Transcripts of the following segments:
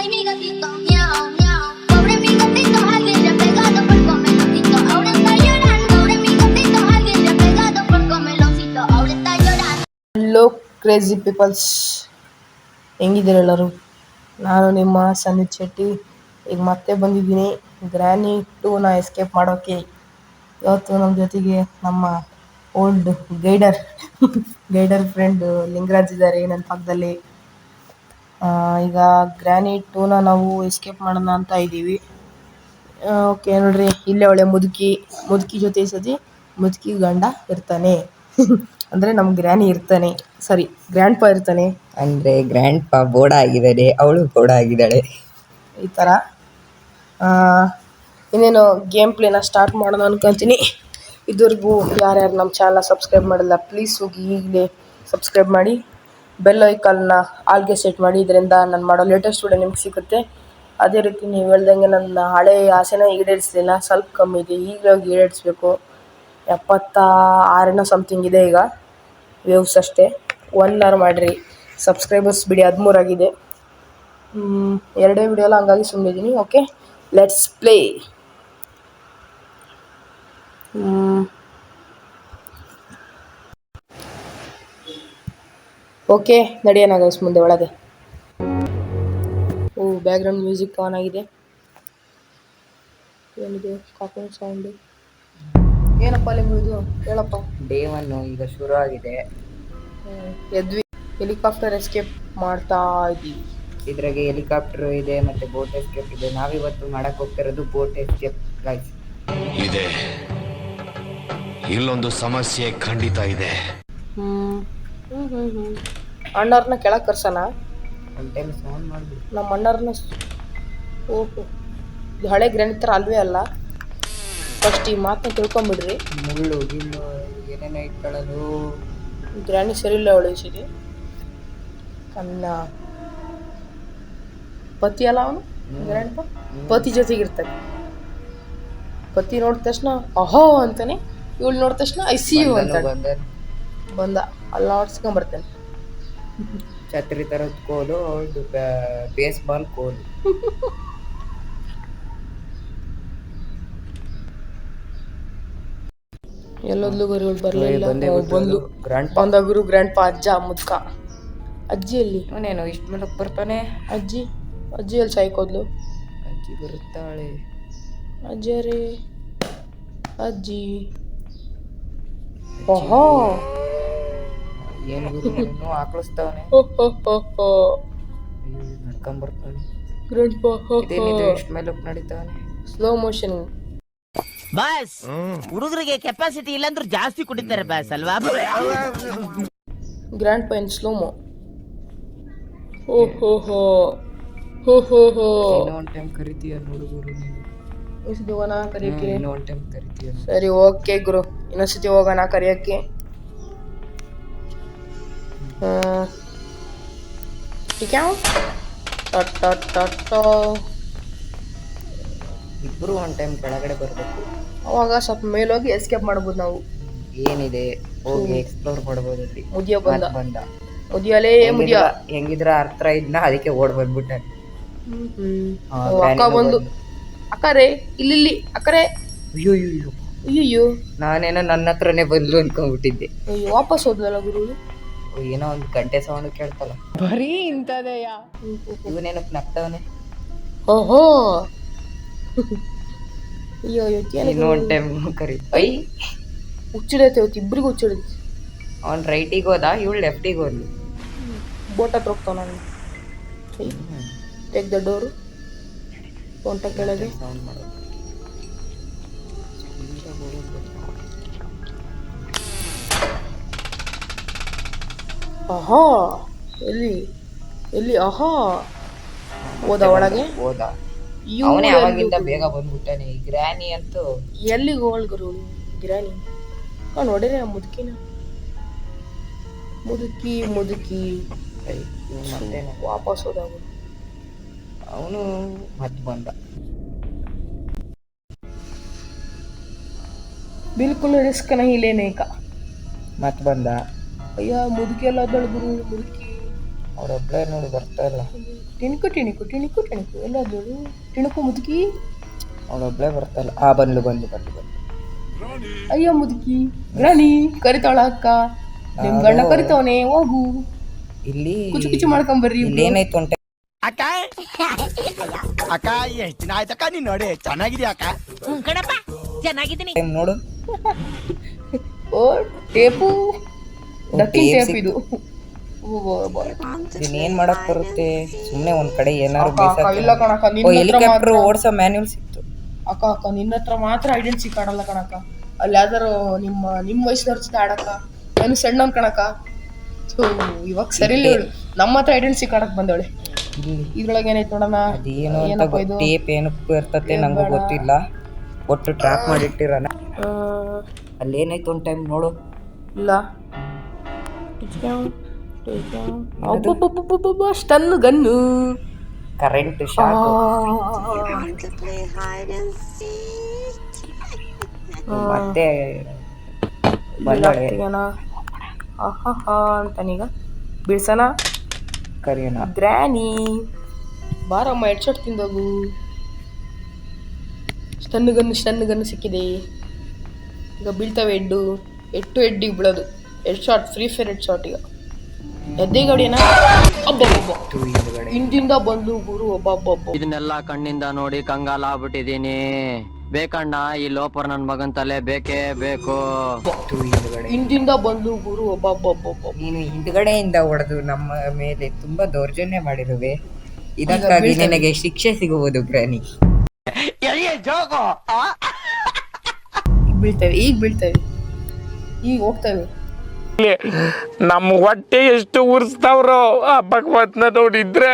Ay, mi gatito, miau, miau. Pobre mi gatito, alguien le ha pegado por comeloncito. Ahora está llorando. Pobre mi gatito, alguien le ha pegado por comeloncito. Ahora está llorando. Hello crazy peoples, ಹೆಂಗಿದ್ದೀರ ಎಲ್ಲರೂ? ನಾನು ನಿಮ್ಮ ಸಂದೀಪ್ ಶೆಟ್ಟಿ. ಈಗ ಮತ್ತೆ ಬಂದಿದ್ದೀನಿ granny 2ನ escape ಮಾಡೋಕ್ಕೆ. ಇವತ್ತು ನಮ್ಮ ಜೊತೆಗೆ ನಮ್ಮ ಓಲ್ಡ್ ಗೈಡರ್ ಫ್ರೆಂಡ್ ಲಿಂಗರಾಜ್ ಇದ್ದಾರೆ ನನ್ನ ಪಕ್ಕದಲ್ಲಿ. ಈಗ ಗ್ರ್ಯಾನಿ 2ನ ನಾವು ಎಸ್ಕೇಪ್ ಮಾಡೋಣ ಅಂತ ಇದ್ದೀವಿ. ಓಕೆ ನೋಡ್ರಿ, ಇಲ್ಲೇ ಒಳ್ಳೆ ಮುದುಕಿ ಜೊತೆ ಸತಿ ಮುದುಕಿ ಗಂಡ ಇರ್ತಾನೆ. ಅಂದರೆ ನಮ್ಮ ಗ್ರ್ಯಾನಿ ಇರ್ತಾನೆ, ಸಾರಿ ಗ್ರ್ಯಾಂಡ್ ಪಾ ಇರ್ತಾನೆ. ಅಂದರೆ ಗ್ರ್ಯಾಂಡ್ ಪಾ ಬೋಡ ಆಗಿದ್ದಾರೆ, ಅವಳು ಬೋಡ ಆಗಿದ್ದಾಳೆ. ಈ ಥರ ಇನ್ನೇನು ಗೇಮ್ ಪ್ಲೇನ ಸ್ಟಾರ್ಟ್ ಮಾಡೋಣ ಅನ್ಕೊತೀನಿ. ಇದುವರೆಗೂ ಯಾರ್ಯಾರು ನಮ್ಮ ಚಾನಲ್ನ ಸಬ್ಸ್ಕ್ರೈಬ್ ಮಾಡಿಲ್ಲ, ಪ್ಲೀಸ್ ಹೋಗಿ ಈಗಲೇ ಸಬ್ಸ್ಕ್ರೈಬ್ ಮಾಡಿ, ಬೆಲ್ ಐಕಾನ್ನ ಆಲ್ಗೆ ಸೆಟ್ ಮಾಡಿ. ಇದರಿಂದ ನಾನು ಮಾಡೋ ಲೇಟೆಸ್ಟ್ ವಿಡಿಯೋ ನಿಮ್ಗೆ ಸಿಗುತ್ತೆ. ಅದೇ ರೀತಿ ನೀವು ಹೇಳ್ದಂಗೆ ನನ್ನ ಹಳೆ ಆಸೆನ ಈಡೇರಿಸಲಿಲ್ಲ, ಸ್ವಲ್ಪ ಕಮ್ಮಿ ಇದೆ, ಈಗಲೇ ಹೋಗಿ ಈಡೇರಿಸ್ಬೇಕು. 76 ಸಮಥಿಂಗ್ ಇದೆ ಈಗ ವ್ಯೂವ್ಸ್ ಅಷ್ಟೇ. 1 ಅವರ್ ಮಾಡಿರಿ, ಸಬ್ಸ್ಕ್ರೈಬರ್ಸ್ ಬಿಡಿ 13 ಆಗಿದೆ. ಎರಡೇ ವಿಡಿಯೋಲ್ಲ, ಹಂಗಾಗಿ ಸುಮ್ಮನಿದ್ದೀನಿ. Okay, let's play. ಓಕೆ, ನಡೆಯೋಣ ಗೈಸ್ ಮುಂದೆ ಒಳಗೆ. ಬ್ಯಾಕ್ಗ್ರೌಂಡ್ ಮ್ಯೂಸಿಕ್ ಆನ್ ಆಗಿದೆ. ಏನಿದೆ ಕಾಪಿಂಗ್ ಸೌಂಡು? ಏನಪ್ಪ ಲಿಂಗು ಇದು? ಹೇಳಪ್ಪ. ಡೇ 1 ಈಗ ಶುರು ಆಗಿದೆ. ಎದ್ವಿ, ಹೆಲಿಕಾಪ್ಟರ್ ಎಸ್ಕೇಪ್ ಮಾಡ್ತಾ ಇದ್ದೀವಿ. ಇದ್ರಾಗೆ ಹೆಲಿಕಾಪ್ಟರ್ ಇದೆ ಮತ್ತೆ ಬೋಟ್ ಎಸ್ಕೇಪ್ ಇದೆ. ನಾವಿವತ್ತು ಮಾಡಕ್ ಹೋಗ್ತಿರೋದು ಬೋಟ್ ಎಸ್ಕೇಪ್ ಗೈಸ್. ಇದೆ, ಇಲ್ಲೊಂದು ಸಮಸ್ಯೆ ಖಂಡಿತ ಇದೆ. ಅಣ್ಣವ್ರನ್ನ ಕೆಳಗೆ ಕರ್ಸೋಣ. ಒಂದು ಟೈಮ್ ಸೌಂಡ್ ಮಾಡ್ಬಿಡು. ನಮ್ಮ ಅಣ್ಣವ್ರನ್ನ ಓಹೋ, ಇದು ಹಳೆ ಗ್ರ್ಯಾಂಡ್ ಥರ ಅಲ್ವೇ ಅಲ್ಲ. ಫಸ್ಟ್ ಈ ಮಾತನ್ನ ತಿಳ್ಕೊಂಬಿಡ್ರಿ. ಮುಳ್ಳು ಗಿಳ್ಳು ಏನೇನೋ ಇಟ್ಕೊಳ್ಳೋದು. ಗ್ರ್ಯಾನಿ ಸರಿ ಇಲ್ಲ ಉಳಿಸಿದೆ. ಅನ್ನ ಪತಿ ಅಲ್ಲ ಅವನು ಗ್ರ್ಯಾಂಡ್ ಪತಿ ಜೊತೆಗಿರ್ತಾನೆ. ಪತಿ ನೋಡಿದ ತಕ್ಷಣ ಅಹೋ ಅಂತಾನೆ, ಇವಳು ನೋಡಿದ ತಕ್ಷಣ ಐ ಸಿ ಯು ಅಂತಾನೆ. ಬಂದ ಅಲ್ಲಿ ನೋಡ್ಸ್ಕೊಂಬರ್ತೇನೆ. ಛತ್ರಿ ತರದ ಕೋಲು, ಅವಳದು ಬೇಸ್ಬಾಲ್ ಕೋಲು. ಎಲ್ಲೊದ್ಲು ಗುರು ಬರಲಿಲ್ಲ. ಬಂದ ಗುರು ಗ್ರ್ಯಾಂಡ್ ಪಾ ಅಜ್ಜ ಮುದ್ಕ. ಅಜ್ಜಿಯಲ್ಲಿ ಅವನೇನು ಇಷ್ಟ ಮೇಲಕ್ಕೆ ಬರ್ತಾನೆ. ಅಜ್ಜಿಯಲ್ಲಿ ಸಾಯ್ಕೋದ್ಲು. ಅಜ್ಜಿ ಬರುತ್ತಾಳೆ. ಅಜ್ಜರೇ ಅಜ್ಜಿ. ಓಹೋ, ಏನು ಗುರು ಆಕಳಿಸ್ತಾವನೆ. ನಡ್ಕೊಂಬರ್ತಾನೆ ಗ್ರ್ಯಾಂಡ್ ಪಾ. ಇದೇನಿದೆ ಇಷ್ಟ ಮೇಲಕ್ಕೆ ನಡೀತಾವನೆ. Slow motion. ಬಾಸ್, ಹುಡುಗರಿಗೆ ಕೆಪಾಸಿಟಿ ಇಲ್ಲಾಂದ್ರೂ ಜಾಸ್ತಿ ಕುಡಿತಾರೆ ಬಾಸ್ ಅಲ್ವಾ? ಗ್ರ್ಯಾಂಡ್ ಪಾ ಇನ್ ಸ್ಲೋಮೋ. ಇನ್ನೊಂದು ಟೈಮ್ ಕರಿತೀಯ ಹುಡುಗರು ನೀವು. ಹೋಗೋಣ ಕರಿಯಕ್ಕೆ. ಇನ್ನೊಂದು ಟೈಮ್ ಕರಿತೀಯ. ಸರಿ ಓಕೆ ಗುರು, ಇನ್ನೊಂದ್ಸತಿ ಹೋಗೋಣ ಕರಿಯಕ್ಕೆ. ಇಬ್ರು ಒನ್ ಟೈಮ್ ಕೆಳಗಡೆ ಬರ್ಬೇಕು. ಅವಾಗ ಸ್ವಲ್ಪ ಮೇಲೋಗಿ ಎಸ್ಕೇಪ್ ಮಾಡ್ಬೋದು ನಾವು. ಏನಿದೆ ಹೋಗಿ ಎಕ್ಸ್ಪ್ಲೋರ್ ಮಾಡ್ಬೋದು. ಅಲ್ಲಿ ಮುದಿಯ ಬಂದ ಮುದಿಯಲೇ ಮುದಿಯ ಹೆಂಗಿದ್ರ ಅರ್ಥ ಇದ್ನ ಅದಕ್ಕೆ ಓಡ್ ಬಂದ್ಬಿಟ್ಟ. ಅಕ್ಕ ಬಂದು ಅಕ್ಕರೇ ಇಲ್ಲಿ ಅಕ್ಕರೇ. ಅಯ್ಯೋ ನಾನೇನೋ ನನ್ನ ಹತ್ರನೇ ಬಂದ್ರು ಅನ್ಕೊಂಡ್ಬಿಟ್ಟಿದ್ದೆ. ವಾಪಸ್ ಹೋದ್ಲಲ್ಲ ಗುರು. ಏನೋ ಒಂದು ಗಂಟೆ ಸೌಂಡ್ ಕೇಳ್ತಲ್ಲ. ಬರೀ ಇಂಥದೆಯಾ? ಇವನೇನಕ್ಕೆ ನಗ್ತಾವನೆ. ಓಹೋ, ಅಯ್ಯೋ ಇನ್ನೊಂದು ಟೈಮ್ ಕರಿ. ಐ ಹುಚ್ಚಿಡೈತೆ ಇವತ್ತು, ಇಬ್ರಿಗೂ ಹುಚ್ಚಿಡೈತಿ. ಅವ್ನು ರೈಟಿಗೆ ಹೋದ, ಇವಳು ಲೆಫ್ಟಿಗೆ ಹೋದ್ಲು. ಬೋಟ್ ಹತ್ರ ಹೋಗ್ತಾವ. ನಾನು ಟೇಕ್ ದ ಡೋರು. ಸೊಂಟ ಕೆಳಗೆ ಸೌಂಡ್ ಮಾಡೋದು. ಆಹಾ, ಎಲ್ಲಿ ಆಹಾ ಹೋದ ಒಳಗೆ. ಹೋದ ಅವನೇ. ಅವಾಗಿಂದ ಬೇಗ ಬಂದ್ಬಿಟ್ಟಾನೆ. ಈ ಗ್ರ್ಯಾನಿ ಅಂತೂ ಎಲ್ಲಿಗೆ ಹೋಳ್ಗರು ಗ್ರ್ಯಾನಿ. ನೋಡಿರಿ ಆ ಮುದುಕಿನ. ಮುದುಕಿ ಮತ್ತೆ ವಾಪಸ್ ಹೋದಾಗ ಅವನು ಮತ್ತೆ ಬಂದ. ಬಿಲ್ಕುಲ್ ರಿಸ್ಕ್ ನಹಿ ಲೇನೆ ಕಾ. ಮತ್ತೆ ಬಂದ. ಅಯ್ಯ ಮುದುಕಿ ಎಲ್ಲ ಗುರು. ಮುದುಕಿ ಅವಳೊಬ್ಳೆ ನೋಡಿ ಬರ್ತಾ ಇಲ್ಲ. ಟಿಣಿಕು ಟಿಣಿಕು ಟಿಣಿಕು ಟಿಣಿಕು ಎಲ್ಲಾದ್ರು ಟಿಣುಕು ಮುದುಕಿ. ಅವಳೊಬ್ಳೆ ಬರ್ತಾ ಇಲ್ಲ. ಬಂದ್ಲು. ಅಯ್ಯೋ ಮುದುಕಿ ಗ್ರಾನಿ ಕರಿತಾಳ ಅಕ್ಕ. ನಿಮ್ ಗಂಡ ಕರಿತವನೆ ಹೋಗು. ಇಲ್ಲಿ ಕುಚು ಮಾಡ್ಕೊಂಬರ್ರಿ. ಇಲ್ಲಿ ಏನಾಯ್ತು ಅಂತ ಅಕ್ಕ ಅಕ್ಕ ಎಷ್ಟು ದಿನ ಆಯ್ತಕ್ಕ ನೀನ್ ನೋಡಿ ಚೆನ್ನಾಗಿದ್ಯಾ ಅಕ್ಕ? ಕಣಪ್ಪ ಚೆನ್ನಾಗಿದ್ದೀನಿ. ಟೈಮ್ ನೋಡು. ಓ ಟೇಪು ಡಕ್ಕಿಂಗ್ ಟೇಪ್ ಟೇಪ್ ಇದು. ಏನ್ ಮಾಡಕ್ ಬರುತ್ತೆ? ಸುಮ್ನೆ ಒಂದ್ ಕಡೆ ಏನಾರು ಇಲ್ಲ ಕಣಕ್ಕ, ಹೆಲಿಕಾಪ್ಟರ್ ಓಡ್ಸೋ ಮ್ಯಾನ್ಯುಲ್ ಸಿಕ್ತು. ಅಕ್ಕ ನಿನ್ನ ಹತ್ರ ಮಾತ್ರ ಐಡೆಂಟಿ ಕಾಡಲ್ಲ ಕಣಕ್ಕ. ಅಲ್ಲಿ ಯಾವ್ದಾರು ನಿಮ್ಮ ವಯಸ್ಸಿನವ್ರ ಜೊತೆ ಆಡಕ್ಕ. ನಾನು ಸಣ್ಣವನ್ ಕಣಕ್ಕ. ಇವಾಗ ಸರಿ ಇಲ್ಲ. ನಮ್ಮ ಹತ್ರ ಐಡೆಂಟಿ ಕಾಡಕ್ ಬಂದವಳೆ. ಇದ್ರೊಳಗೆ ಏನೈತೆ ನೋಡೋಣ. ಅದೇನು ಅಂತ ಟೇಪ್ ಏನಕ್ಕೂ ಇರ್ತತೆ ನಂಗೂ ಗೊತ್ತಿಲ್ಲ. ಒಟ್ಟು ಟ್ರ್ಯಾಪ್ ಮಾಡಿಟ್ಟಿರೋಣ. ಅಲ್ಲಿ ಏನಾಯ್ತು ಒಂದ್ ಟೈಮ್ ನೋಡು. ಇಲ್ಲ ಸ್ಟನ್ ಗನ್ನು ಕರೆಂಟ್ ಶಾಕ್. ಮತ್ತೆ ಬಂದಳೆ ಅಂತಾನೀಗ ಬಿಡ್ಸನ ಕರಿಯೋಣ. ಗ್ರಾನಿ ಬಾರಮ್ಮ ಹೆಡ್ಶಾಟ್ ತಿಂದೋಗು. ಸ್ಟನ್ ಗನ್ನು ಸಿಕ್ಕಿದೆ. ಈಗ ಬೀಳ್ತವೆ ಹೆಡ್ಡಿಗೆ ಬೀಳೋದು. Head shot, free fire head shot. ಈಗ ಎದ್ದೇ ಗಾಡಿನ ಹಿಂದಿಂದ ಬಂದು ಗುರು ಒಬ್ಬ. ಇದನ್ನೆಲ್ಲ ಕಣ್ಣಿಂದ ನೋಡಿ ಕಂಗಾಲ ಆಗ್ಬಿಟ್ಟಿದೀನಿ. ಬೇಕಣ್ಣ ಈ ಲೋಪರ್ ನನ್ ಮಗನ್ ತಲೆ ಬೇಕೇ ಬೇಕು. ಹಿಂದಿಂದ ಬಂದು ಗುರು ಒಬ್ಬ. ನೀನು ಹಿಂದ್ಗಡೆಯಿಂದ ಹೊಡೆದು ನಮ್ಮ ಮೇಲೆ ತುಂಬಾ ದೌರ್ಜನ್ಯ ಮಾಡಿರುವೆ. ಇದಕ್ಕಾಗಿ ನಿನಗೆ ಶಿಕ್ಷೆ ಸಿಗುವುದು ಗ್ರಾನಿ. ಈಗ ಬೀಳ್ತವೆ ಈಗ ಹೋಗ್ತವೆ. ನಮ್ಮ ಹೊಟ್ಟೆ ಎಷ್ಟು ಉರ್ಸ್ತಾವ್ರೋ ಆ ಭಗವತ್ನ ನೋಡಿದ್ರೆ.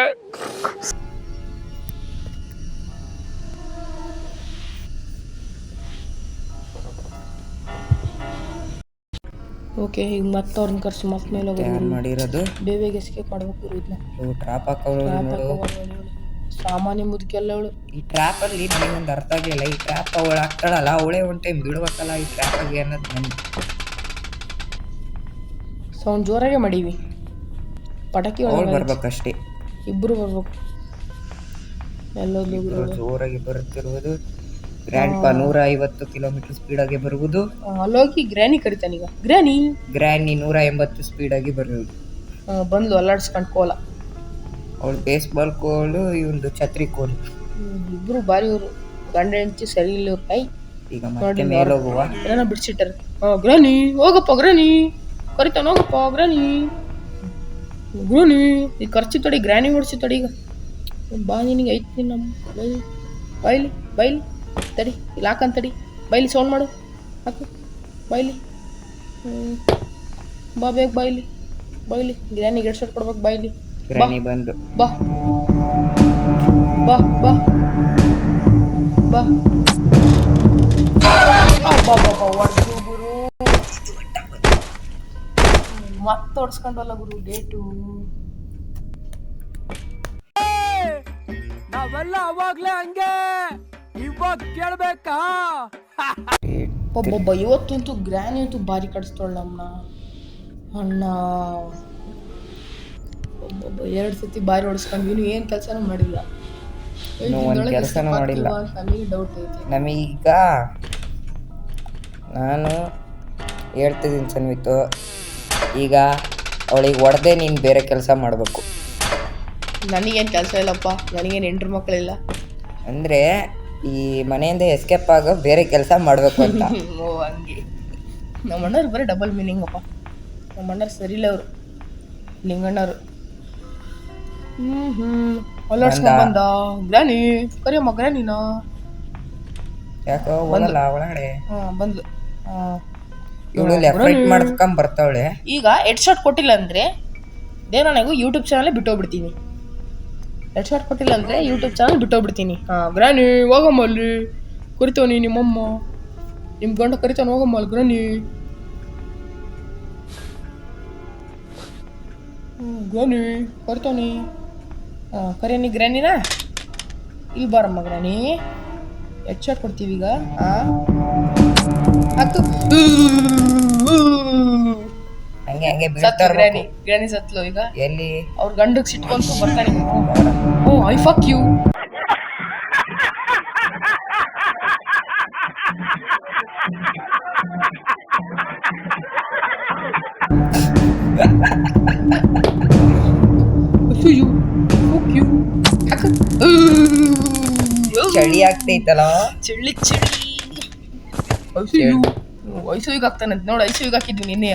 ಓಕೆ ಈಗ ಮತ್ತೆ ಅವ್ರನ್ನ ಕರ್ಸಿ ಮತ್ತೆ ಮೇಲೆ ಮಾಡಿರೋದು ಬೇಗ ಎಸ್ಕೇಪ್ ಮಾಡ್ಬೇಕು. ಇದನ್ನ ಟ್ರಾಪ್ ಹಾಕೋಳು. ಸಾಮಾನ್ಯ ಮುದುಕೆಲ್ಲ ಅವಳು. ಈ ಟ್ರ್ಯಾಪ್ ಅಲ್ಲಿ ನನಗೊಂದು ಅರ್ಥ ಆಗ್ಲಿಲ್ಲ. ಈ ಟ್ರ್ಯಾಪ್ ಅವಳು ಹಾಕ್ತಾಳಲ್ಲ, ಅವಳೇ ಒಂದ್ ಟೈಮ್ ಬಿಡ್ಬೇಕಲ್ಲ ಈ ಟ್ರ್ಯಾಪ್ ಆಗಿ ಅನ್ನೋದು ನನ್ಗೆ. ಸೌಂಡ್ ಜೋರಾಗೆ ಮಾಡೀವಿ. ಪಟಾಕಿ ಅವಳು ಬರ್ಬೇಕಷ್ಟೇ. ಇಬ್ರು ಬರ್ಬೇಕು. ಎಲ್ಲೋದ್ಲು ಜೋರಾಗಿ ಬರುತ್ತಿರುವುದು. ಗ್ರ್ಯಾಂಡ್ ಪಾ 150 ಕಿಲೋಮೀಟರ್ ಸ್ಪೀಡ್ ಆಗಿ ಬರುವುದು. ಅಲ್ಲೋಗಿ ಗ್ರಾನಿ ಕರಿತಾನೀಗ. ಗ್ರಾನಿ 180 ಸ್ಪೀಡ್ ಆಗಿ ಬರುವುದು. ಬಂದ್ಲು ಅಲ್ಲಾಡ್ಸ್ಕೊಂಡ್ ಕೋಲ. ಅವಳು ಬೇಸ್ಬಾಲ್ ಕೋಲು, ಇವಂದು ಛತ್ರಿ ಕೋಲು. ಇಬ್ರು ಬಾರಿ ಅವರು ಗಂಡ ಹೆಂಡತಿ ಸರಿ ಇಲ್ಲ ಇವ್ರ ಕೈ. ಈಗ ಮತ್ತೆ ಮೇಲೆ ಹೋಗುವ. ಏನೋ ಬಿಡ್ಸಿಟ್ಟಾರೆ. ಗ್ರಾನಿ ಹೋಗಪ್ಪ, ಗ್ರಾನಿ ಕರಿತಾನ ಹೋಗಪ್ಪ. ಗ್ರಾನಿ ಈಗ ಖರ್ಚಿ ತೊಡಿ. ಗ್ರಾನಿ ಓಡಿಸಿ ತೊಡಿ. ಈಗ ಬಾ ನಿನಗೆ ಐತಿ ನಮ್ಮ ಬೈಲಿ ತಡಿ. ಇಲ್ಲಿ ಹಾಕಂತಡಿ. ಬೈಲಿ ಸೌಂಡ್ ಮಾಡು. ಹಾಕು ಬೈಲಿ. ಬಾ ಬೇಗ ಬೈಲಿ. ಗ್ರಾನಿಗೆ ಹೆಡ್ ಶಾಟ್ ಕೊಡ್ಬೇಕು. ಬೈಲಿ ಗ್ರಾನಿ ಬಂದು ಬಾ ಬಾ ಬಾ ಬಾ ಗುರು. ಮತ್ತೆ ಹೊಡ್ಸ್ಕೊಂಡಲ್ಲ ಗುರು ಡೇಟು. ನಾವೆಲ್ಲ ಅವಾಗ್ಲೇ ಹಂಗೆ, ಇವಾಗ ಕೇಳ್ಬೇಕಾ? ಒಬ್ಬೊಬ್ಬ ಇವತ್ತಂತೂ ಗ್ರಾನಿ ಅಂತೂ ಭಾರಿ ಕಡಿಸ್ತಾಳ ನಮ್ಮನ್ನ. ಅಣ್ಣ ಒಬ್ಬೊಬ್ಬ 2 ಸತಿ ಭಾರಿ ಹೊಡ್ಸ್ಕೊಂಡು ಇನ್ನು ಏನು ಕೆಲಸನೂ ಮಾಡಿಲ್ಲ. ಕೆಲಸನೂ ಮಾಡಿಲ್ಲ. ನನಗೆ ಡೌಟ್ ಐತಿ. ನಮೀಗ ನಾನು ಹೇಳ್ತಿದ್ದೀನಿ ಸನ್ವಿತು, ಈಗ ಅವಳಿಗೆ ಹೊಡೆದೇ ನೀನು ಬೇರೆ ಕೆಲಸ ಮಾಡಬೇಕು. ನನಗೇನು ಕೆಲಸ ಇಲ್ಲಪ್ಪ. ನನಗೇನು ಹೆಂಡ್ರು ಮಕ್ಕಳಿಲ್ಲ. ಅಂದರೆ ಈ ಮನೆಯಿಂದ ಎಸ್ಕೇಪ್ ಆಗೋ ಬೇರೆ ಕೆಲಸ ಮಾಡಬೇಕು ಅಂತ. ಓ ಹಂಗೆ. ನಮ್ಮ ಅಣ್ಣವ್ರು ಬರೀ ಡಬಲ್ ಮೀನಿಂಗಪ್ಪ. ನಮ್ಮ ಅಣ್ಣರು ಸರಿ ಇಲ್ಲ ಅವರು ಲಿಂಗಣ್ಣರು. ಹೊಲಡ್ಸ್ಕೊಂಡ್ ಬಂದ ಗ್ರಾನಿ. ಕರಿಯಮ್ಮ ಗ್ರಾನಿನ. ಯಾಕೋ ಹೋಗಲ್ಲ ಒಳಗಡೆ. ಬಂದ್ಲು. ಇವಳು ಲೆಫ್ಟ್ ಮಾಡ್ಕೊಂಡ್ ಬರ್ತಾವಳೆ. ಈಗ ಹೆಡ್ ಶಾಟ್ ಕೊಟ್ಟಿಲ್ಲ ಅಂದ್ರೆ ದೇವನಾಗೂ ಯೂಟ್ಯೂಬ್ ಚಾನಲ್ ಬಿಟ್ಟೋಗ್ಬಿಡ್ತೀನಿ. ಹೆಡ್ ಶಾಟ್ ಕೊಟ್ಟಿಲ್ಲ ಅಂದ್ರೆ ಯೂಟ್ಯೂಬ್ ಚಾನಲ್ ಬಿಟ್ಟೋಗ್ಬಿಡ್ತೀನಿ. ಗ್ರಾನಿ ಹೋಗಮ್ಮ ಅಲ್ಲಿ ಕರಿತವನಿ ನಿಮ್ಮಮ್ಮ. ನಿಮ್ಮ ಗಂಡ ಕರಿತಾನೆ ಹೋಗಮ್ಮ ಅಲ್ಲಿ ಗ್ರಾನಿ. ಗ್ರಾನಿ ಕರಿತಾವನಿ. ಕರಿಯನಿ ಗ್ರಾನಿನಾ. ಇಲ್ಲಿ ಬಾರಮ್ಮ ಗ್ರಾನಿ. ಹೆಡ್ ಶಾಟ್ ಕೊಡ್ತೀವಿ ಈಗ. ಹಂಗೆ ಹಂಗೆ ಸತ್ತು ಬೀಳ್ತಾ ಗ್ರಾನಿ ಇರ್ಬೇಕು. ಗ್ರಾನಿ ಸತ್ಲು ಈಗ ಎಲ್ಲಿ ಅವ್ರ ಗಂಡಗ್ ಸಿಟ್ಕೊಂತು ಬರ್ತಾನೆ. ಓ ಐ ಫಕ್ ಯು. ಚಳಿ ಆಗ್ತೈತಲ್ಲ. ಚಳಿ ಚಳಿ ಐಸಿಯು ಐಸಿಯುಗೆ ಹಾಕ್ತಾನಂತ ನೋಡು. ಐಸಿಯುಗೆ ಹಾಕಿದ್ವಿ ನಿನ್ನೆ.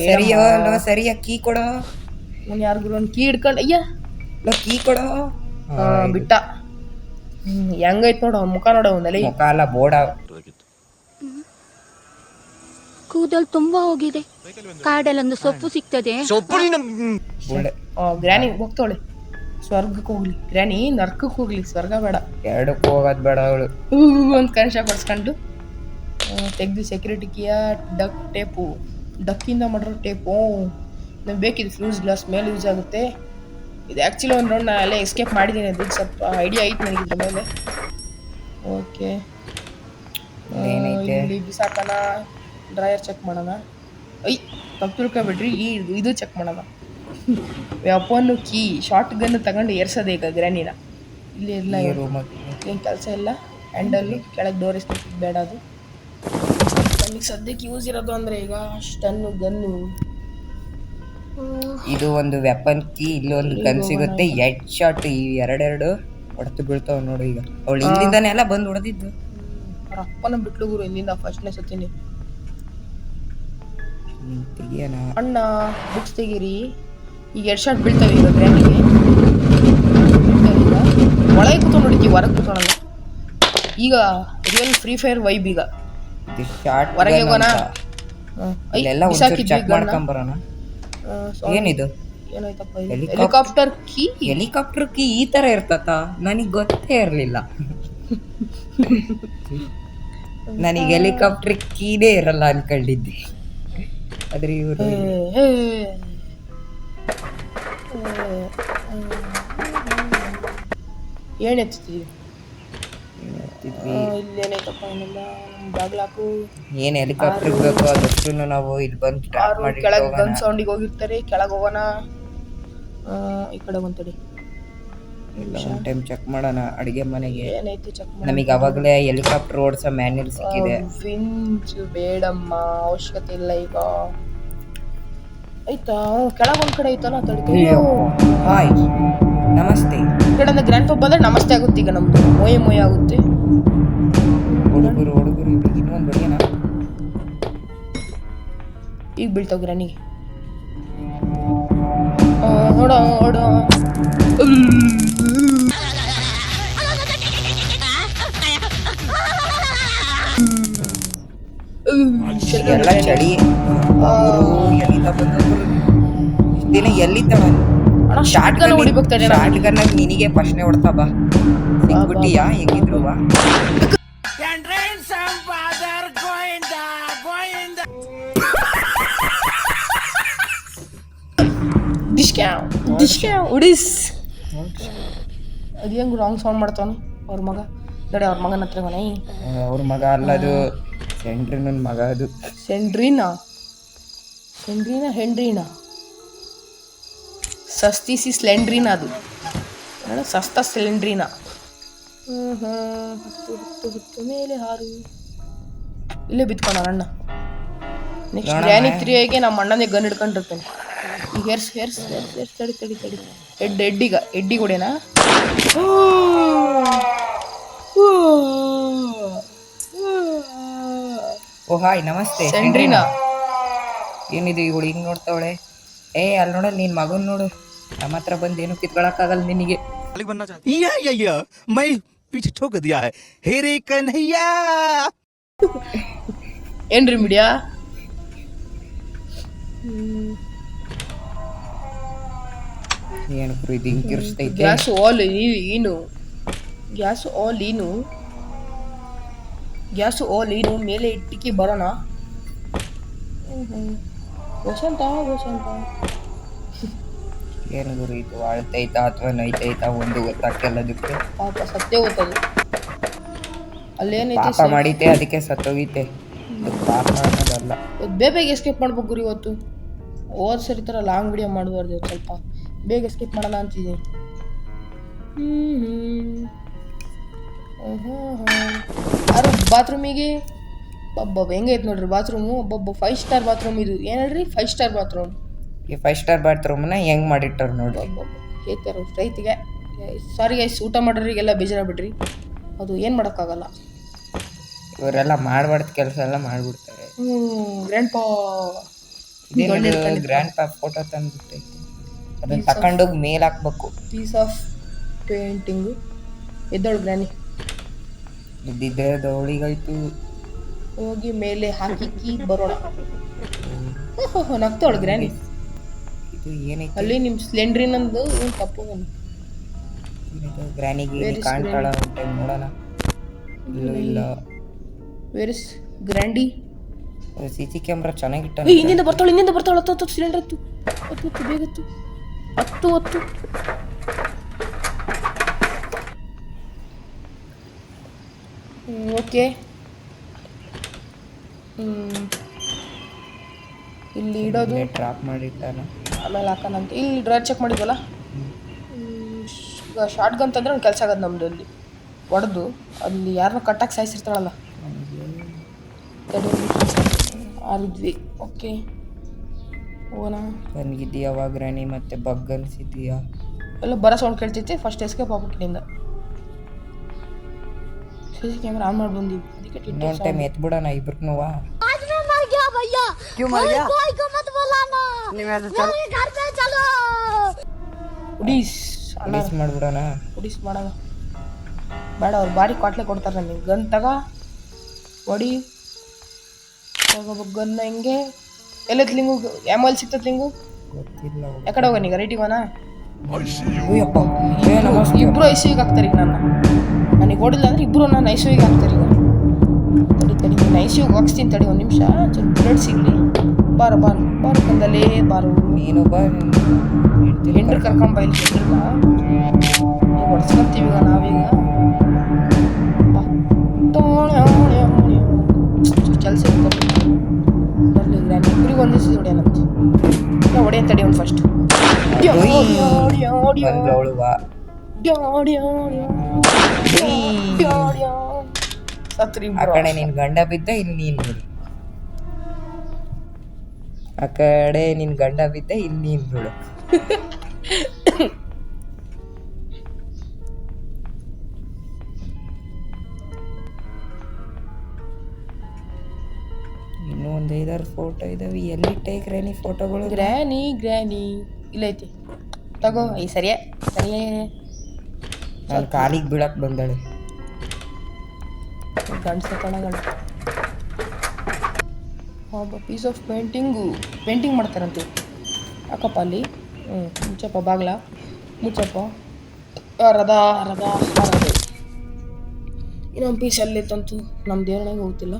ಸರಿಯೋ ಲೋ ಸರಿಯ ಕೀ ಕೊಡೋ. ಅವ್ನು ಯಾರಿಗೂ ಒಂದು ಕೀ ಹಿಡ್ಕೊಂಡು ಅಯ್ಯ ಲೋ ಕೀ ಕೊಡೋ. ಬಿಟ್ಟ. ಹೆಂಗೈತ್ ನೋಡು ಅವ್ನ ಮುಖ ನೋಡ ಅವನಲ್ಲಿ. ಮುಖ ಅಲ್ಲ ಬೋಡ. ಕೂದಲು ತುಂಬಾ ಹೋಗಿದೆ. ಕಾಡಲ್ಲೊಂದು ಸೊಪ್ಪು ಸಿಗ್ತದೆ. ಗ್ರಾನಿ ಹೋಗ್ತಾವಳೆ ಸ್ವರ್ಗಕ್ಕೆ ಹೋಗ್ಲಿ. ಗ್ರಾನಿ ನರ್ಕಕ್ಕೆ ಹೋಗ್ಲಿ, ಸ್ವರ್ಗ ಬೇಡ. ಎರಡಕ್ಕೂ ಹೋಗೋದ್ ಬೇಡ ಅವಳು. ಒಂದು ಕನಶ ಪಡಿಸ್ಕೊಂಡು ತೆಗ್ದು ಸೆಕ್ಯೂರಿಟಿ ಕಿಯ ಡಕ್ ಟೇಪು, ಡಕ್ಕಿಂದ ಮಾಡಿರೋ ಟೇಪು ನಮ್ಗೆ ಬೇಕಿದೆ. ಫ್ಯೂಸ್ ಗ್ಲಾಸ್ ಮೇಲೆ ಯೂಸ್ ಆಗುತ್ತೆ ಇದು. ಆ್ಯಕ್ಚುಲಿ ಒಂದು ರೌಂಡ್ ನಾನು ಅಲ್ಲೇ ಎಸ್ಕೇಪ್ ಮಾಡಿದ್ದೀನಿ. ಅದು ಸ್ವಲ್ಪ ಐಡಿಯಾ ಐತೆ ನನಗೆ ಇದ್ರ ಮೇಲೆ. ಓಕೆ ಇಲ್ಲಿ ಬಿಸಾಕೋಣ. ಡ್ರೈಯರ್ ಚೆಕ್ ಮಾಡೋಣ. ತಪ್ಪು ತಿಳ್ಕೊಬೇಡ್ರಿ, ಇದು ಚೆಕ್ ಮಾಡೋಣ. ವೆಪನ್ನು ಕೀ ಶಾರ್ಟ್ ಗನ್ ತಗೊಂಡು ಏರ್ಸೋದು ಈಗ ಗ್ರ್ಯಾನಿನ. ಇಲ್ಲಿ ಇಲ್ಲ ಏನು ಕೆಲಸ ಇಲ್ಲ. ಹ್ಯಾಂಡಲ್ಲು ಕೆಳಗೆ ಡೋರ್ ಇಸ್ಬೇಕು ಬೇಡ. ಅದು ನನಗೆ ಸದ್ಯಕ್ಕೆ ಯೂಸ್ ಇರೋದು ಅಂದರೆ ಈಗ ಸ್ಟನ್ನು ಗನ್ನು. ಇದು ಒಂದು ವೆಪನ್ ಕೀ, ಇಲ್ಲಿ ಒಂದು ಗನ್ ಸಿಗುತ್ತೆ. ಹೆಡ್ ಶಾಟ್ ಈ ಎರಡೆರಡು ಹೊಡೆದು ಬೀಳ್ತಾವ ನೋಡು. ಈಗ ಅವಳು ಇಲ್ಲಿಂದಾನೆ ಎಲ್ಲ ಬಂದು ಹೊಡೆದಿದ್ದು. ಅವ್ರ ಅಪ್ಪನ ಬಿಟ್ಲು ಗುರು ಇಲ್ಲಿಂದ ಫಸ್ಟ್ನೇ ಸತ್ತೀನಿ. ತೆಗಿಯೋಣ ಅಣ್ಣ ಬುಕ್ಸ್ ತೆಗೀರಿ. ಈಗ 2 ಶಾಟ್ ಬೀಳ್ತಾವೆ ಈಗ ಗ್ರ್ಯಾನಿಗೆ. ಒಳಗೆ ಕೂತ್ಕೊಂಡು ಹೊಡಿತೀವಿ, ಹೊರಗೆ ಕೂತ್ಕೊಳ್ಳಲ್ಲ. ಈಗ ರಿಯಲ್ ಫ್ರೀ ಫೈರ್ ವೈಬ್. ಈಗ ಹೊರಗೆ ಹೋಗೋಣ. ಮಾಡ್ಕೊಂಬರೋಣ. ಏನಿದು ಏನಾಯ್ತಪ್ಪ? Helicopter key. ಹೆಲಿಕಾಪ್ಟರ್ ಕೀ ಈ ತರ ಇರ್ತತ? ನನಗೆ ಗೊತ್ತೇ ಇರಲಿಲ್ಲ. ನನಗೆ ಹೆಲಿಕಾಪ್ಟರ್ ಕೀನೇ ಇರಲ್ಲ ಅನ್ಕೊಂಡಿದ್ದೆ. ಆದ್ರೆ ಇವರು ಏನು ಎತ್ತಿದ್ವಿ? ಇಲ್ಲೇನೈತಪ್ಪ? ಏನಿಲ್ಲ. ಬಾಗ್ಲಾಕು ಏನು ಹೆಲಿಕಾಪ್ಟರ್ ಬೇಕು ಅದಷ್ಟು ನಾವು ಇಲ್ಲಿ ಬಂದು ಕೆಳಗೆ ಗನ್ ಸೌಂಡಿಗೆ ಹೋಗಿರ್ತಾರೆ. ಕೆಳಗೆ ಹೋಗೋಣ. ಈ ಕಡೆ ಬಂತಡಿ. ಒಂದು ಟೈಮ್ ಚೆಕ್ ಮಾಡೋಣ ಅಡಿಗೆ ಮನೆಗೆ. ಏನೈತಿ ಚೆಕ್ ಮಾಡಿ. ನಮಗೆ ಅವಾಗಲೇ ಹೆಲಿಕಾಪ್ಟರ್ ಓಡಿಸೋ ಮ್ಯಾನ್ಯಲ್ ಸಿಕ್ಕಿದೆ. ವಿಂಚ್ ಬೇಡಮ್ಮ, ಅವಶ್ಯಕತೆ ಇಲ್ಲ ಈಗ. ಆಯ್ತಾ? ಕೆಳಗೆ ಒಂದು ಕಡೆ ಐತಲ್ಲ ತಡಿ. ಹಾಯ್ ನಮಸ್ತೆ. ಈ ಕಡೆಯಿಂದ ಗ್ರ್ಯಾಂಡ್ ಪಪ್ ಬಂದರೆ ನಮಸ್ತೆ ಆಗುತ್ತೆ. ಈಗ ನಮ್ಮದು ಮೊಯೆ ಆಗುತ್ತೆ. ಹುಡುಗರು ಇನ್ನೊಂದು ಬಡಿಯೋಣ. ಈಗ ಬೀಳ್ತಾವ ಗ್ರ್ಯಾನಿಗೆ. ನೋಡ ಎಲ್ಲ ಚಳಿ. ಎಲ್ಲಿಂದ ಬಂದವರು ದಿನ ಎಲ್ಲಿದ್ದಾವ? ಶಾರ್ಟ್ ಗನ್ ನಿನಗೆ ಪ್ರಶ್ನೆ ಹೊಡ್ತಾ ಬಾ. ಸಿಕ್ಬಿಟ್ಟಿಯಾ? ಹೆಂಗಿದ್ರು ಬಾ. ಉಡಿಸ್ ಅದು ಹೆಂಗೆ ರಾಂಗ್ ಸೌಂಡ್ ಮಾಡ್ತಾವನು ಅವ್ರ ಮಗ. ನೋಡಿ ಅವ್ರ ಮಗನ ಹತ್ರ ಮನೆ. ಅವ್ರ ಮಗ ಅಲ್ಲ, ಅದು ಸೆಂಟ್ರಿನ ಮಗ. ಅದು ಸೆಂಡ್ರಿನಾ ಹೆಂಡ್ರಿನಾ ಸಸ್ತಿಸಿ ಸ್ಲೆಂಡ್ರಿನಾ. ಅದು ಸಸ್ತಾ ಸ್ಲೆಂಡ್ರಿನಾ. ಹುತ್ತು ಮೇಲೆ ಹಾರು. ಇಲ್ಲೇ ಬಿತ್ಕೊಂಡ ಅಣ್ಣ. ನೆಕ್ಸ್ಟ್ ಗ್ರ್ಯಾನಿ 3ಗೆ ನಮ್ಮ ಅಣ್ಣನೇ ಗನ್ ಹಿಡ್ಕೊಂಡಿರ್ತೇನೆ. ಈಗ ಹೇರ್ಸ್ ತಡಿ. ಎಡ್ಡಿಗೆ ಹೊಡೆನಾ? ಓ ಹಾಯ್ ನಮಸ್ತೆ ಸೆಂಡ್ರಿನಾ. ಏನಿದು ಇವಳು ಹಿಂಗೆ ನೋಡ್ತಾವಳೆ? ಅಲ್ಲಿ ನೋಡಲ್ಲ ನಿನ್ ಮಗನ್ ನೋಡು. ನಮ್ಮ ಹತ್ರ ಬಂದು ಏನು ಕಿತ್ಕೊಳಕ್ಕಾಗಲ್ಲ ನಿನಗೆ. ಮೈ ಪೀछे ठोक दिया है हे रे कन्हैया. ಏನ್ರಿ ಮೀಡಿಯಾ? ಏನು ಇದು ಹಿಂಗೆ ಕಿರ್ಸ್ತೈತೆ? ಗ್ಯಾಸ್ ಆಲ್ ಏನು ಮೇಲೆ ಇಟ್ಟಿಗೆ ಬರೋಣ. ವಸಂತ ಏನು ಗುರು ಇದು? ಅಳ್ತೈತಾ ಅಥವಾ ನೈತೈತಾ ಒಂದು ಗೊತ್ತಾಗ್ತಿಲ್ಲದಕ್ಕೆ. ಪಾಪ ಸತ್ತೇ ಹೋಗ್ತದೆ. ಅಲ್ಲೇನೈತೆ ಪಾಪ ಮಾಡಿತೆ ಅದಕ್ಕೆ ಸತ್ತೋಗಿತೆ. ಪಾಪ ಅನ್ನೋದಲ್ಲ. ಬೇಗ ಎಸ್ಕೇಪ್ ಮಾಡ್ಬೇಕು ಗುರು ಇವತ್ತು. ಹೋದ ಸರಿ ಥರ ಲಾಂಗ್ ವಿಡಿಯೋ ಮಾಡಬಾರ್ದು, ಸ್ವಲ್ಪ ಬೇಗ ಎಸ್ಕೇಪ್ ಮಾಡೋಣ ಅಂತಿದ್ದೀನಿ. ಯಾರು ಬಾತ್ರೂಮಿಗೆ ಒಬ್ಬೊಬ್ಬ ಹೆಂಗೈತೆ ನೋಡ್ರಿ ಬಾತ್ರೂಮು. ಒಬ್ಬೊಬ್ಬ 5 ಸ್ಟಾರ್ ಬಾತ್ರೂಮ್ ಇದು. ಏನು ಹೇಳ್ರಿ 5 ಸ್ಟಾರ್ ಬಾತ್ರೂಮ್. ಈ 5 ಸ್ಟಾರ್ ಬಾತ್ರೂಮ್ನ ಹೆಂಗೆ ಮಾಡಿಟ್ಟಾರ ನೋಡ್ರಿ. ಒಬ್ಬೊಬ್ಬ ಹೇಳ್ತಾರ ರೈತಿಗೆ. ಸಾರಿ ಗೈಸ್, ಊಟ ಮಾಡೋರಿಗೆಲ್ಲ ಬೇಜಾರಾಗ್ಬಿಟ್ರಿ. ಅದು ಏನು ಮಾಡೋಕ್ಕಾಗಲ್ಲ. ಇವರೆಲ್ಲ ಮಾಡಬಾರ್ದು ಕೆಲಸ ಎಲ್ಲ ಮಾಡಿಬಿಡ್ತಾರೆ. ಗ್ರ್ಯಾಂಡ್ ಪಾ ಗ್ರ್ಯಾಂಡ್ ಪಾ ಫೋಟೋ ತಂದುಬಿಟ್ಟೈತೆ, ಅದನ್ನ ತಕೊಂಡೋಗಿ ಮೇಲೆ ಹಾಕ್ಬೇಕು. Piece of painting. ಎದ್ದೋಳು ಗ್ರ್ಯಾನಿ. ಇದ್ದಿದ್ದೆ ದೌಳಿಗಾಯ್ತು. ಹೋಗಿ ಮೇಲೆ ಹಾಕಿ ಬರೋಣ. ಓಹೋ ನಗ್ತಾವಳು ಗ್ರ್ಯಾನಿ. ಇದು ಏನೈತೆ ಅಲ್ಲಿ ನಿಮ್ಮ ಸ್ಲೆಂಡ್ರಿನಂದು ಏನು ತಪ್ಪು. ಗ್ರ್ಯಾನಿಗೆ ಕಾಣ್ತಾಳ ಉಂಟೆ ನೋಡೋಣ. ಇಲ್ಲ where is grandy. CC camera ಚೆನ್ನಾಗಿಟ್ಟ. ಹಿಂದಿಂದ ಬರ್ತಾಳು ಹತ್ತು ಸಿಲಿಂಡರ್ ಹತ್ತು ಬೇಗತ್ತು ಹತ್ತು. ಓಕೆ, ಇಲ್ಲಿ ಇಡೋದು ಟ್ರಾಪ್ ಮಾಡಿಟ್ಟಾನ, ಆಮೇಲೆ ಹಾಕೋಣಂತ. ಇಲ್ಲಿ ಡ್ರಾ ಚೆಕ್ ಮಾಡಿದ್ವಲ್ಲ. ಈಗ ಶಾರ್ಟ್ ಗನ್ ತಂದ್ರೆ ಒಂದು ಕೆಲಸ ಆಗೋದು ನಮ್ಮದು. ಅಲ್ಲಿ ಹೊಡೆದು ಅಲ್ಲಿ ಯಾರನ್ನ ಕಟ್ಟಾಗಿ ಸಾಯಿಸಿರ್ತಾಳಲ್ಲ, ಆರಿದ್ವಿ. ಓಕೆ ಹೋಗೋಣ. ನನಗಿದೆಯವ ಗ್ರಾನಿ ಮತ್ತೆ ಬಗ್ ಅನ್ಸಿದ್ಯಾ? ಎಲ್ಲ ಬರೋ ಸೌಂಡ್ ಕೇಳ್ತೈತೆ. ಫಸ್ಟ್ ಎಸ್ಕೇಪ್ ಆಗ್ಬೇಕಿನಿಂದ. CC ಕ್ಯಾಮ್ರಾ ಆನ್ ಮಾಡಿ ಬಂದೀವಿ. ಅದಕ್ಕೆ ಇನ್ನೊಂದು ಟೈಮ್ ಎತ್ಬಿಡೋಣ ಇಬ್ರು. आज मैं मर गया भैया। क्यों मर गया? कोई को मत बुलाना, मेरे घर पे चलो। ಉಡೀಸ್ ಮಾಡ್ಬಿಡೋಣ. ಉಡೀಸ್ ಮಾಡೋಣ ಬೇಡ. ಅವ್ರು ಭಾರಿ ಕಾಟ್ಲೆ ಕೊಡ್ತಾರೆ ನನಗೆ. ಗನ್ ತಗ ಹೊಡಿ. ಗನ್ನ ಹೆಂಗೆ ಎಲ್ಲತ್ ಲಿಂಗು ಎಲ್ಲಿ ಸಿಗ್ತತ್ ಲಿಂಗು ಗೊತ್ತಿಲ್ಲ. ಯಾಕಡೆ ಹೋಗೋಣ ಈಗ? ರೈಟಿಗೆ ಹೋಗೋಣ. ಅಯ್ಯಪ್ಪ ಇಬ್ರು ಐಸಿವಿಗೆ ಹಾಕ್ತಾರೆ ಈಗ. ನನಗೆ ಓಡಿಲ್ಲ ಅಂದ್ರೆ ಇಬ್ರು ನಾನು ಐಸಿವಿಗೆ ಹಾಕ್ತಾರೆ ಈಗ. ತಡಿ ನಾನು ಐಸಿವಿಗೆ ಹಾಕ್ಸ್ತೀನಿ. ತಡಿ ಒಂದು ನಿಮಿಷ, ಸ್ವಲ್ಪ ಬ್ಲಡ್ ಸಿಗಲಿ. ಬಾರು ಬಂದಲ್ಲೇ ಬಾರು. ನೀನು ಬಾ, ಹೆಂಡ್ರು ಕರ್ಕೊಂಬ. ಇಲ್ಲಿ ಹೆಂಡ್ರನ್ನ ಈಗ ಹೊಡ್ಸ್ಕೊಂತೀವಿ ಈಗ ನಾವೀಗ. ಕೆಲಸ ಬರಲಿ ಗ್ರ್ಯಾಂಡ್. ಇಬ್ಬರಿಗೆ ಒಂದೇ ಸತಿ ಹೊಡೆಯಲ್ಲಂತ. ಇಲ್ಲ ಹೊಡೆಯನ್ ತಡಿ ಅವ್ನು ಫಸ್ಟ್. ಸತ್ರಿ ಆ ಕಡೆ ನಿನ್ ಗಂಡ ಬಿದ್ದ, ಇಲ್ಲಿ ನೀನ್ ಬಿಡು. ಆ ಕಡೆ ನಿನ್ ಗಂಡ ಬಿದ್ದ, ಇಲ್ಲಿ ನೀನ್ ಬಿಡು. ಇನ್ನೂ ಒಂದು 5-6 ಫೋಟೋ ಇದಾವೆ. ಎಲ್ಲಿಟ್ಟೆ ಗ್ರ್ಯಾನಿ ಫೋಟೋಗಳು? ಗ್ರ್ಯಾನಿ ಇಲ್ಲೈತಿ, ತಗೋ. ಈ ಸರಿಯೇ ನಾನು ಕಾಲಿಗೆ ಬೀಳಕ್ ಬಂದಾಳೆ. ಗಂಡ್ಸ ತಳಗಣ ಒಬ್ಬ ಪೀಸ್ ಆಫ್ ಪೇಂಟಿಂಗ್ ಮಾಡ್ತಾರಂತೆ. ಯಾಕಪ್ಪ ಅಲ್ಲಿ? ಮುಚ್ಚಪ್ಪ ಬಾಗ್ಲ, ಮುಚ್ಚಪ್ಪ. ರದ ಇನ್ನೊಂದು ಪೀಸ್ ಎಲ್ಲಿತ್ತಂತೂ ನಮ್ಮ ದೇವರನಾಗ ಹೋಗ್ತಿಲ್ಲ.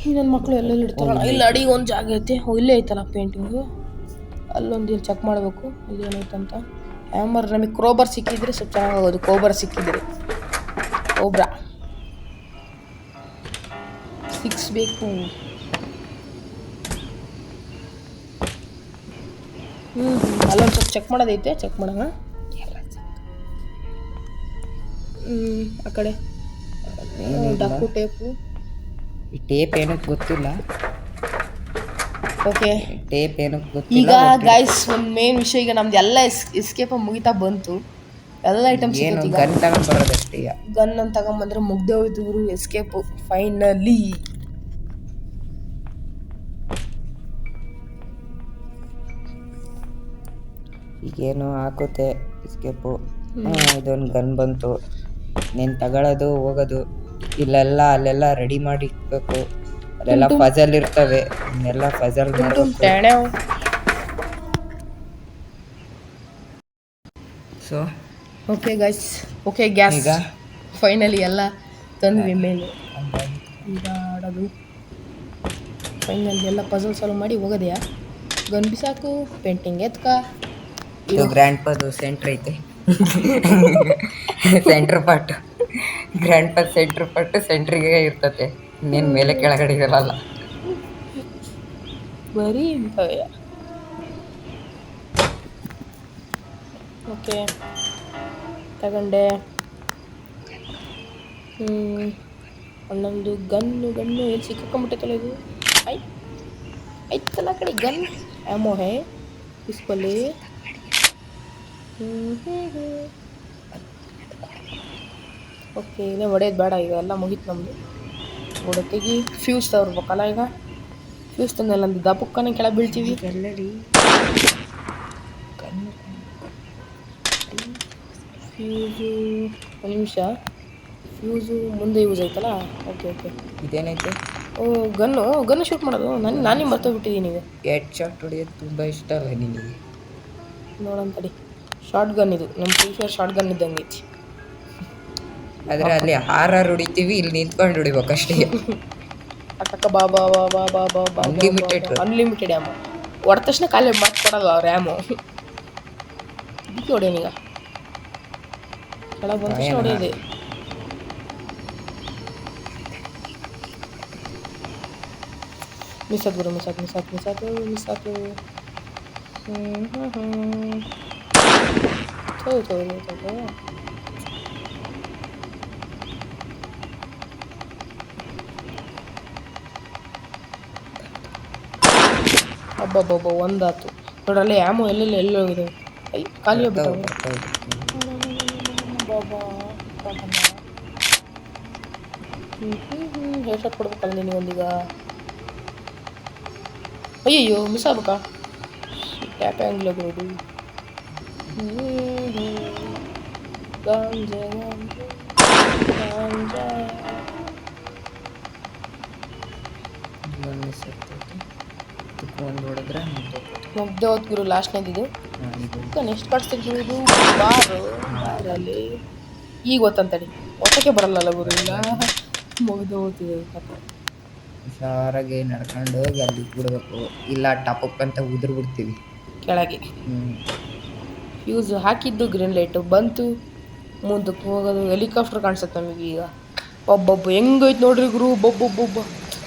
ಈ ನನ್ನ ಮಕ್ಕಳು ಎಲ್ಲೆಲ್ಲಿ ಇಡ್ತಾರಲ್ಲ. ಇಲ್ಲಿ ಅಡಿಗೆ ಒಂದು ಜಾಗ ಐತೆ. ಇಲ್ಲೇ ಐತಲ್ಲ ಪೇಂಟಿಂಗು. ಅಲ್ಲೊಂದು ಇಲ್ಲಿ ಚೆಕ್ ಮಾಡಬೇಕು ಅಲ್ಲಿ ಏನೈತಂತ. ಹ್ಯಾಮರ್ ನಮಗೆ ಕ್ರೋಬರ್ ಸಿಕ್ಕಿದ್ರೆ ಸ್ವಲ್ಪ ಚೆನ್ನಾಗೋದು. ಕೋಬರ್ ಸಿಕ್ಕಿದ್ರೆ ಕೋಬ್ರಾ 6 ಬೇಕು. ಅಲ್ಲೊಂದು ಸ್ವಲ್ಪ ಚೆಕ್ ಮಾಡೋದೈತೆ. ಚೆಕ್ ಮಾಡೋಣ. ಆ ಕಡೆ ಡಾಕು ಟೇಪು. ಈ ಟೇಪ್ ಏನಕ್ಕೆ ಗೊತ್ತಿಲ್ಲ. ಓಕೆ, ಟೇಪ್ ಏನಕ್ಕೆ ಈಗ ಗೊತ್ತಿಲ್ಲ. ಗೈಸ್ ಒಂದು ಮೇನ್ ವಿಷಯ. ಈಗ ನಮ್ದು ಎಲ್ಲ ಎಸ್ಕೇಪ್ ಮುಗಿತಾ ಬಂತು. ಎಲ್ಲ ಐಟಮ್ಸ್ ಏನು ಸಿಗುತ್ತೆ. ಗನ್ ತಗೊಂಡ್ಬರೋದಷ್ಟೇ. ಗನ್ ಅಂತ ತಗೊಂಬಂದ್ರೆ ಮುಗ್ದೇ ಹೋಯ್ತು ಇವರು ಎಸ್ಕೇಪ್ ಫೈನಲಿ. ಈಗೇನು ಹಾಕುತ್ತೆ ಎಸ್ಕೇಪು. ಇದೊಂದು ಗನ್ ಬಂತು. ನೀನು ತಗೊಳ್ಳೋದು ಹೋಗೋದು. ಇಲ್ಲೆಲ್ಲ ಅಲ್ಲೆಲ್ಲ ರೆಡಿ ಮಾಡಿ ಇಕ್ಬೇಕು. ಅಲ್ಲೆಲ್ಲ ಫಜಲ್ ಇರ್ತವೆ. ಇನ್ನೆಲ್ಲ ಫಜಲ್ ಮಾಡಬೇಕು. So okay guys, okay gas ಈಗ ಫೈನಲಿ ಎಲ್ಲ ತಂದ್ವಿ ಮೇಲೆ. ಈಗ ಆಡೋದು ಫೈನಲ್ ಎಲ್ಲ ಪಜಲ್ ಸಾಲ್ವ್ ಮಾಡಿ ಹೋಗೋದೆಯಾ. Gun ಬಿಸಾಕು, painting ಎತ್ಕ. ಇದು ಗ್ರ್ಯಾಂಡ್ ಪಾದು ಸೆಂಟ್ರ್ ಐತೆ. ಸೆಂಟ್ರ್ ಪಾರ್ಟ್ ಗ್ರ್ಯಾಂಡ್ ಪಾ ಸೆಂಟ್ರ್ ಪಾರ್ಟ್ ಸೆಂಟ್ರಿಗೆ ಇರ್ತತೆ. ಇನ್ನೇನು ಮೇಲೆ ಕೆಳಗಡೆ ಇರಲ್ಲ. ಬರೀ ಇಂಥವೇ. ಓಕೆ ತಗೊಂಡೆ. ಒಂದೊಂದು ಗನ್ನು ಎಲ್ಲಿ ಸಿಕ್ಕಾಕೊಂಬಿಟ್ಟೈತಲ್ಲ ಇದು. ಐತಲ್ಲ ಕಡೆ ಗನ್ ಆಮೋ ಹೇ ಇಸ್ಕೊಳ್ಳಿ. ಓಕೆ ಇನ್ನೇ ಹೊಡೆಯೋದು ಬೇಡ, ಈಗ ಎಲ್ಲ ಮುಗೀತು ನಮ್ಮದು. ಹೊಡೆತೆಗಿ ಫ್ಯೂಸ್ ತಗೊರ್ಬೇಕಲ್ಲ ಈಗ. ಫ್ಯೂಸ್ ತಂದೆಲ್ಲ ಒಂದು ದಪ್ಪಕ್ಕನೆ ಕೆಳಗೆ ಬೀಳ್ತೀವಿ. ಫ್ಯೂಸು ಒಂದು ನಿಮಿಷ, ಫ್ಯೂಸು ಮುಂದೆ ಯೂಸ್ ಆಯ್ತಲ್ಲ. ಓಕೆ ಇದೇನೈತೆ? ಓ ಗನ್ನು ಶೂಟ್ ಮಾಡೋದು ನಾನೇ ಮರ್ತೋಗ್ಬಿಟ್ಟಿದ್ದೀನಿ. ಈಗ ಹೆಡ್ ಶಾಟ್ ಹೊಡೆಯೋದು ತುಂಬ ಇಷ್ಟ ಅಲ್ಲ ನಿನಗೆ? ನೋಡಂತಡಿ, ಶಾರ್ಟ್ ಗನ್ ಇದು, ನಮ್ಮ ಫ್ರೀ ಫೈರ್ ಶಾರ್ಟ್ ಗನ್ ಇದ್ದಂಗೆ ಐತಿ. ಆದರೆ ಅಲ್ಲಿ ಹಾರಾರು ಹೊಡಿತೀವಿ, ಇಲ್ಲಿ ನಿಂತ್ಕೊಂಡು ಹೊಡಿಬೇಕಷ್ಟೇ. ಅಕ್ಕ ಬಾ ಬಾ ಬಾ ಬಾ ಬಾ ಬಾ ಬಾ ಅನ್ಲಿಮಿಟೆಡ್ ಆ್ಯಮು. ಹೊಡೆದ ತಕ್ಷಣ ಖಾಲಿ ಮಾಡ್ಕೊಡಲ್ಲ ಅವ್ರ ಆ್ಯಮು. ಇದಕ್ಕೆ ಹೊಡೆಯೋನೀಗ, ಕೆಳಗೆ ಬಂದ ತಕ್ಷಣ ಹೊಡೆಯೋದೆ. ಮಿಸ್ ಆಯ್ತು. ಅಬ್ಬಬ್ಬಬ್ಬ ಒಂದಾತು ನೋಡ್ರಲ್ಲಿ. ಆ್ಯಮು ಎಲ್ಲೆಲ್ಲಿ ಹೋಗಿದೆ, ಖಾಲಿ ಹೋಗ್ಬಿಟ್ಟು. ಹೇರ್ ಶಾಟ್ ಕೊಡ್ಬೇಕಲ್ಲ ನಿನಗೊಂದೀಗ. ಅಯ್ಯಯ್ಯೋ ಮಿಸ್ ಆಗ್ಬೇಕಾ? ಟ್ಯಾಪ್ ಆ್ಯಂಗ್ಲ್ ಹೋಗೋದು. ಮುಗ್ದೆ ಹೋದ್ ಗುರು ಲಾಸ್ಟ್ನೇದಿದು. ನೆಕ್ಸ್ಟ್ ಕಾರ್ಡ್ಸ್ ತೆಗೆದು ಬಾರಲ್ಲಿ ಈಗ ಗೊತ್ತಂತಡಿ, ಒತ್ತಕ್ಕೆ ಬರಲ್ಲ ಗುರು. ಇಲ್ಲ ಮುಗ್ದು ಹೋಗ್ತಿದೆ ಕತೆ. ಹುಷಾರಾಗಿ ನಡ್ಕೊಂಡು ಹೋಗಿ ಅಲ್ಲಿ ಬಿಡಬೇಕು, ಇಲ್ಲ ಟಾಪಪ್ ಅಂತ ಉದುರು ಬಿಡ್ತೀವಿ ಕೆಳಗೆ. ಫ್ಯೂಸ್ ಹಾಕಿದ್ದು ಗ್ರೀನ್ ಲೈಟು ಬಂತು, ಮುಂದಕ್ಕೆ ಹೋಗೋದು. ಹೆಲಿಕಾಪ್ಟರ್ ಕಾಣಿಸುತ್ತೆ ನಮಗೆ ಈಗ. ಒಬ್ಬೊಬ್ಬ ಹೆಂಗೈತೆ ನೋಡ್ರಿ ಗುರು. ಬೊಬ್ಬೊಬ್ಬೊಬ್ಬ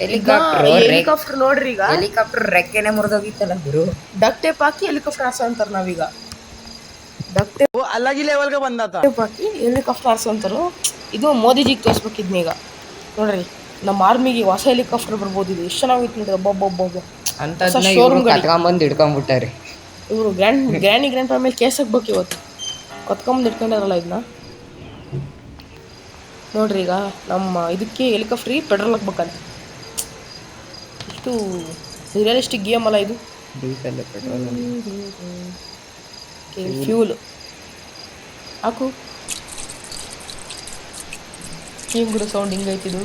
ಹೆಲಿಕಾಪ್ಟರ್ ನೋಡ್ರಿ. ಈಗ ಹೆಲಿಕಾಪ್ಟರ್ ರೆಕ್ಕೆನೆ ಮುರಿದೋಗಿತ್ತಲ್ಲ ಗುರು. ಡಕ್ ಟೇಪ್ ಹಾಕಿ ಹೆಲಿಕಾಪ್ಟರ್ ಆರ್ಸೋ ಅಂತಾರೆ ನಾವೀಗ. ಡಕ್ ಟೇಪ್ ಅಲ್ಲಗಿ ಲೆವೆಲ್ಗೆ ಬಂದ ಹಾಕಿ ಹೆಲಿಕಾಪ್ಟರ್ ಆರ್ಸೋ ಅಂತಾರು. ಇದು ಮೋದಿಜಿಗೆ ತೋರಿಸ್ಬೇಕಿದ್ನೀಗ ನೋಡ್ರಿ. ನಮ್ಮ ಆರ್ಮಿಗೆ ಹೊಸ ಹೆಲಿಕಾಪ್ಟರ್ ಬರ್ಬೋದು. ಇದು ಎಷ್ಟು ಚೆನ್ನಾಗಿತ್ತು ನೋಡ್ರಿ. ಒಬ್ಬೊಬ್ಬೊಬ್ಬ ಅಂತದ್ನ ಇವ್ರು ಕತ್ಕೊಂಬಂದು ಹಿಡ್ಕೊಂಡ್ಬಿಟ್ಟಾರೆ. ಇವರು ಗ್ರ್ಯಾಂಡ್ ಫಾ ಮೇಲೆ ಕೇಸ್ ಹಾಕ್ಬೇಕು ಇವತ್ತು. ಕತ್ಕೊಂಬಂದು ಇಟ್ಕೊಂಡಿರಲ್ಲ ಇದನ್ನ ನೋಡ್ರಿ. ಈಗ ನಮ್ಮ ಇದಕ್ಕೆ ಹೆಲಿಕಾಪ್ಟ್ರಿಗೆ ಪೆಟ್ರೋಲ್ ಹಾಕ್ಬೇಕಂತ. ಇಷ್ಟು ರಿಯಲಿಸ್ಟಿಕ್ ಗೇಮ್ ಅಲ್ಲ ಇದು. ಡೀಸೆಲ್ ಪೆಟ್ರೋಲ್ ಫ್ಯೂಲ್ ಹಾಕು. ಹಿಂಗೆ ಕೂಡ ಸೌಂಡ್ ಹಿಂಗೈತಿದು.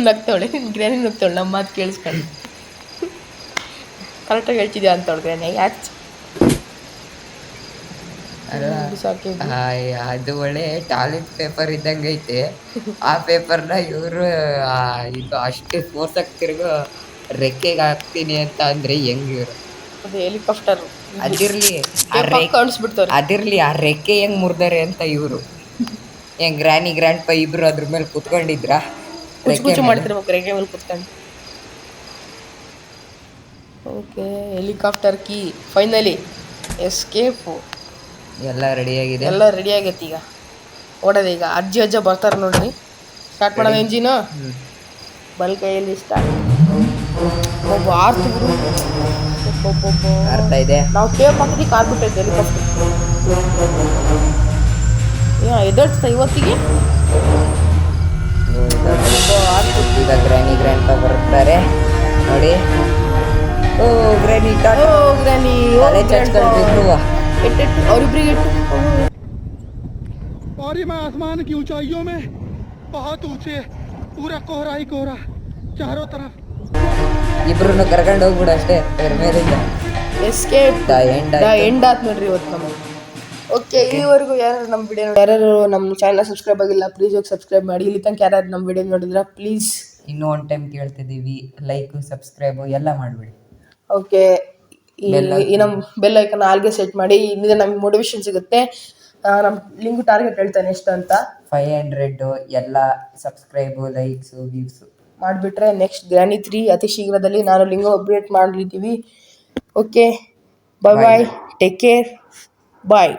ನಗ್ತಾವಳೆ ಗ್ರ್ಯಾನಿ, ನಗ್ತಾವಳೆ ನಮ್ಮ ಮಾತು ಕೇಳಿಸ್ಕೊಂಡು. ಕರೆಕ್ಟಾಗಿ ಹೇಳ್ತಿದ್ಯಾ ಅಂತವಳು ಗ್ರ್ಯಾನಿ. ಯಾಕೆ ಅದು ಒಳ್ಳೆ ಟಾಯ್ಲೆಟ್ ಪೇಪರ್ ಇದ್ದಂಗೆ ಐತೆ. ಆ ಪೇಪರ್ನ ಇವರು ಇದು ಅಷ್ಟೇ ಫೋರ್ಸಾಗಿ ತಿರ್ಗೋ ರೆಕ್ಕೆಗೆ ಹಾಕ್ತೀನಿ ಅಂತ ಅಂದ್ರೆ ಹೆಂಗ್ ಇವರು? ಅದು ಹೆಲಿಕಾಪ್ಟರ್ ಅದಿರ್ಲಿ ಕಾಣಿಸ್ಬಿಡ್ತಾರೆ. ಅದಿರ್ಲಿ ಆ ರೆಕ್ಕೆ ಹೆಂಗ್ ಮುರಿದಾರೆ ಅಂತ ಇವರು ಹೆಂಗ್ ಗ್ರ್ಯಾಂಡ್ ಪಾ ಇಬ್ರು ಅದ್ರ ಮೇಲೆ ಕುತ್ಕೊಂಡಿದ್ರ ಕುಚ್ಚು ಮಾಡ್ತಿರ್ಬೇಕು ರೆಕ್ಕೆ ಮೇಲೆ ಕುತ್ಕೊಂಡು. Okay helicopter key finally escape. ಎಲ್ಲ ರೆಡಿಯಾಗಿದೆ, ಎಲ್ಲ ರೆಡಿ ಆಗೈತಿ. ಈಗ ಓಡೋದು. ಈಗ ಅಜ್ಜ ಬರ್ತಾರೆ ನೋಡ್ರಿ. ಸ್ಟಾರ್ಟ್ ಮಾಡೋದು ಎಂಜಿನು. ಬಲ್ ಕೈಯಲ್ಲಿ ಸ್ಟಾರ್ಟ್. ಒಬ್ಬ ಆರ್ತಿದ್ರು ಅರ್ಥ ಇದೆ. ನಾವು ಟೇಪ್ ಹಾಕಿದ್ವಿ ಕಾರ್ ಬಿಟ್ಟೈತೆ ಹೆಲಿಕಾಪ್ಟರ್. ಎದರ್ಸ್ತಾ ಇವತ್ತಿಗೆ. ಈಗ ಗ್ರ್ಯಾಂಡ್ ಪಾ ಬರ್ತಾರೆ ನೋಡಿ. ಓ ಗ್ರ್ಯಾನಿ ಅವ್ರಿಬ್ರಿಗೆ ಇಟ್ಟು. और ये मैं आसमान की ऊंचाइयों में बहुत ऊंचे, पूरा कोहरा ही कोहरा चारों तरफ. ಇಬ್ರು ಕರ್ಕೊಂಡು ಹೋಗ್ಬಿಡು ಅಷ್ಟೇ ಮೇಲಿಂದ. ಎಸ್ಕೇಪ್ ದ ಎಂಡ್ ಆತ್ ನೋಡ್ರಿ ಇವತ್ತು ನಮಗೆ. ಓಕೆ ಇಲ್ಲಿವರೆಗೂ ಯಾರು ನಮ್ಮ ಚಾನಲ್ ಸಬ್ಸ್ಕ್ರೈಬ್ ಆಗಿಲ್ಲ ಪ್ಲೀಸ್ ಹೋಗಿ ಸಬ್ಸ್ಕ್ರೈಬ್ ಮಾಡಿ. ಇಲ್ಲಿ ತನಕ ಯಾರು ನಮ್ಮ ವಿಡಿಯೋ ನೋಡಿದ್ರೆ ಪ್ಲೀಸ್ ಇನ್ನೂ ಒಂದು ಟೈಮ್ ಕೇಳ್ತಿದ್ದೀವಿ, ಲೈಕ್ ಸಬ್ಸ್ಕ್ರೈಬ್ ಎಲ್ಲ ಮಾಡಿಬಿಡಿ. ಓಕೆ ಈ ನಮ್ಮ ಬೆಲ್ ಐಕನ್ ಆಲ್ಗೆ ಸೆಟ್ ಮಾಡಿ. ಇಲ್ಲಿಂದ ನಮಗೆ ಮೋಟಿವೇಶನ್ ಸಿಗುತ್ತೆ. ನಮ್ಮ ಲಿಂಗು ಟಾರ್ಗೆಟ್ ಹೇಳ್ತಾನೆ ಎಷ್ಟು ಅಂತ. 500 ಎಲ್ಲ ಸಬ್ಸ್ಕ್ರೈಬು, ಲೈಕ್ಸು, ವ್ಯೂಸು ಮಾಡಿಬಿಟ್ರೆ ನೆಕ್ಸ್ಟ್ ಗ್ರ್ಯಾನಿ 3 ಅತಿ ಶೀಘ್ರದಲ್ಲಿ ನಾನು ಲಿಂಗು ಅಪ್ಡೇಟ್ ಮಾಡಲಿದ್ದೀವಿ. ಓಕೆ, ಬಾಯ್ ಬಾಯ್, ಟೇಕ್ ಕೇರ್, ಬಾಯ್.